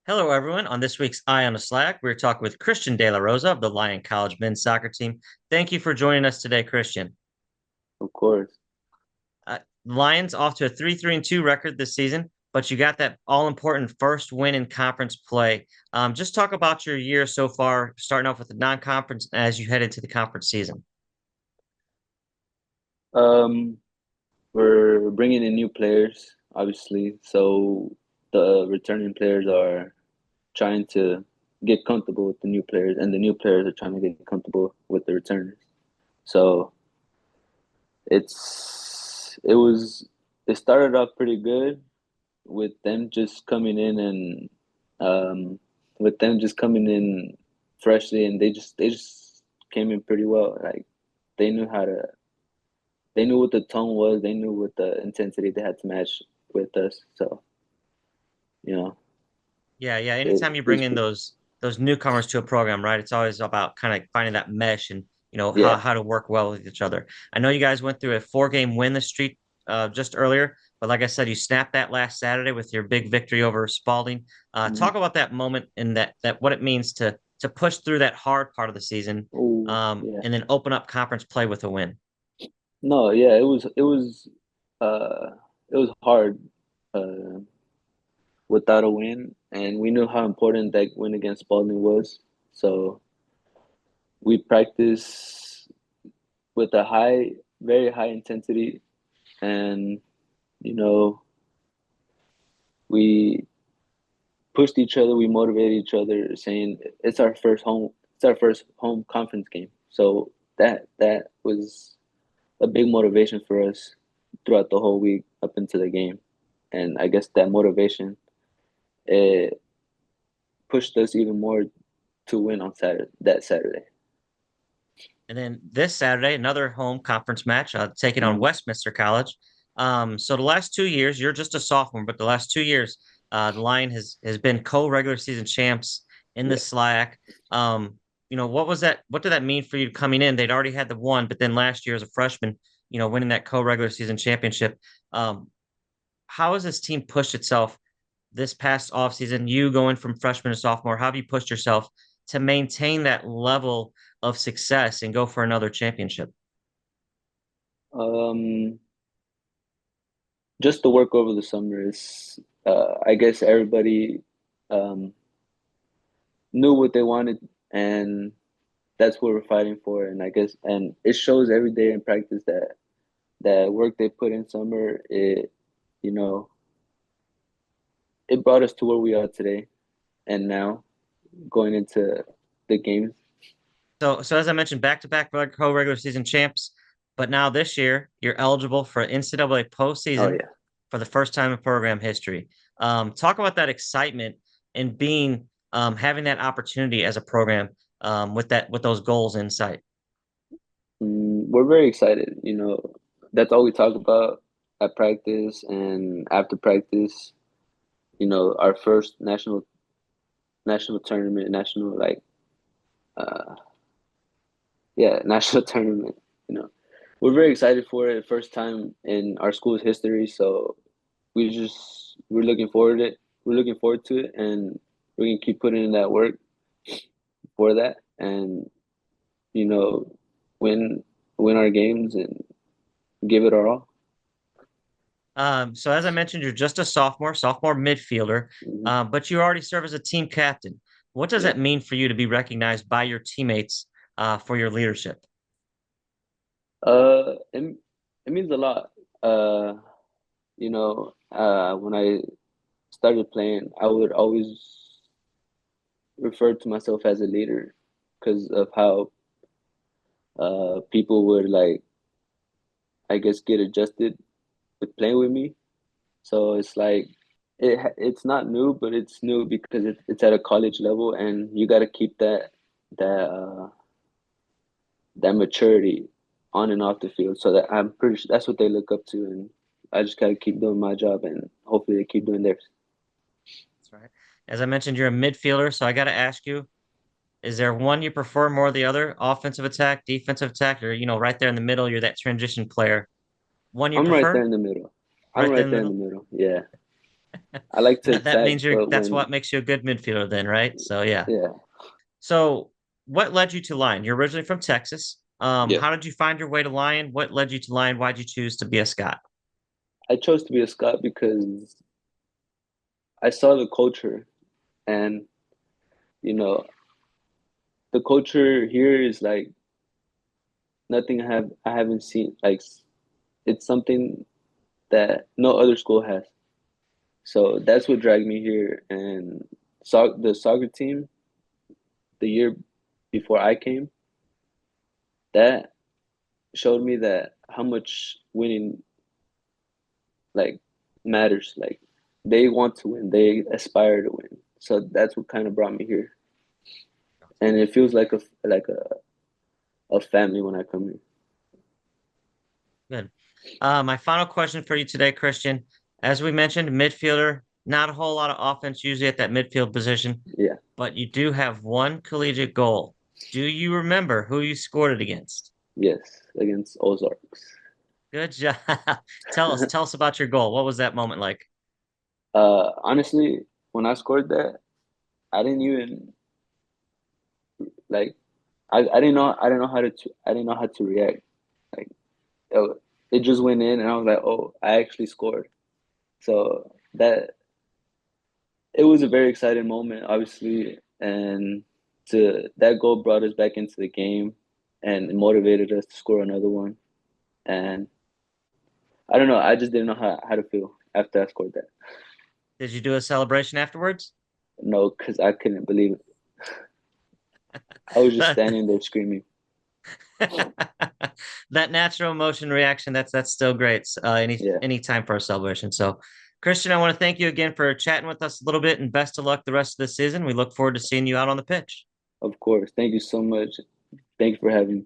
Hello, everyone. On this week's Eye on the SLIAC, we're talking with Cristian De La Rosa of the Lyon College men's soccer team. Thank you for joining us today, Cristian. Of course. Lions off to a 3-3-2 record this season, but you got that all-important first win in conference play. Just talk about your year so far, starting off with the non-conference as you head into the conference season. Um, we're bringing in new players, obviously. So the returning players are trying to get comfortable with the new players, and the new players are trying to get comfortable with the returners. So it was it started off pretty good with them just coming in and with them just coming in freshly, and they just came in pretty well. Like they knew how to they knew what the tone was. They knew what the intensity they had to match with us. So, you know, Yeah. it, Anytime you it bring was, in those newcomers to a program, right? It's always about kind of finding that mesh and how yeah. how to work well with each other. I know you guys went through a four-game win streak just earlier, but like I said, you snapped that last Saturday with your big victory over Spalding. Mhm. Talk about that moment and that what it means to push through that hard part of the season, Oh, yeah. and then open up conference play with a win. No, yeah. Uh, it was hard uh, without a win, and we knew how important that win against Spalding was. So we practiced with a very high intensity, and you know, we pushed each other, we motivated each other, saying it's our first home conference game. So that was a big motivation for us throughout the whole week up into the game. And I guess that motivation it pushed us even more to win on Saturday. And then this Saturday, another home conference match, taking on Mm-hmm. Westminster College. So the last 2 years, you're just a sophomore, but the last 2 years, the Lion has been co-regular season champs in the Yeah. SLIAC. What was that? What did that mean for you coming in? They'd already had the one, but then last year as a freshman, winning that co-regular season championship. Um, how has this team pushed itself this past offseason? You going from freshman to sophomore, how have you pushed yourself to maintain that level of success and go for another championship? Um, just the work over the summer is, I guess everybody um, knew what they wanted, and that's what we're fighting for. And I guess, and it shows every day in practice that that work they put in summer, you know, it brought us to where we are today. And now going into the games. So as I mentioned, back-to-back co-regular season champs, but now this year you're eligible for NCAA Oh postseason yeah. for the first time in program history. Talk about that excitement and being having that opportunity as a program with those goals in sight. We're very excited. That's all we talk about at practice and after practice. Our first national tournament, national like uh yeah, national tournament. You know, we're very excited for it. First time in our school's history, so we're looking forward to it. We're looking forward to it, and we're gonna keep putting in that work for that, and you know, win win our games and give it our all. So as I mentioned, you're just a sophomore midfielder, Hmm. but you already serve as a team captain. What does Yeah. that mean for you to be recognized by your teammates for your leadership? It means a lot. When I started playing, I would always refer to myself as a leader because of how people would like, I guess, get adjusted with playing with me. So it's like it's not new, but it's new because it's at a college level, and you got to keep that that maturity on and off the field. So that I'm pretty sure that's what they look up to, and I just gotta keep doing my job, and hopefully they keep doing theirs. That's right. As I mentioned, you're a midfielder, so I got to ask you, is there one you prefer more than the other? Offensive attack, defensive attack, or right there in the middle, you're that transition player. One you I'm right there prefer? in the middle. I'm Right there right in the there in the middle? middle. Yeah. I like to That attack, means you're but that's when what makes you a good midfielder then, right? So yeah. yeah, So what led you to Lyon? You're originally from Texas. yeah, How did you find your way to Lyon? What led you to Lyon? Why'd you choose to be a Scot? I chose to be a Scot because I saw the culture, and you know, the culture here is like nothing I haven't seen. Like it's something that no other school has. So that's what dragged me here. And the soccer team the year before I came, that showed me that how much winning like matters. Like they want to win, they aspire to win. So that's what kind of brought me here, and it feels like a family when I come here. Good. My final question for you today, Christian. As we mentioned, midfielder, not a whole lot of offense usually at that midfield position, Yeah. but you do have one collegiate goal. Do you remember who you scored it against? Yes, against Ozarks. Good job. Tell us about your goal. What was that moment like? Honestly, when I scored that, I didn't even like. I didn't know how to. I didn't know how to react. Like it, it just went in, and I was like, "Oh, I actually scored." So that it was a very exciting moment, obviously, and to that goal brought us back into the game, and it motivated us to score another one. And I don't know, I just didn't know how to feel after I scored that. Did you do a celebration afterwards? No, because I couldn't believe it. I was just standing there screaming. That natural emotion reaction, that's still great. Yeah, Any time for a celebration. So, Christian, I want to thank you again for chatting with us a little bit, and best of luck the rest of the season. We look forward to seeing you out on the pitch. of course. Thank you so much. Thank you for having me.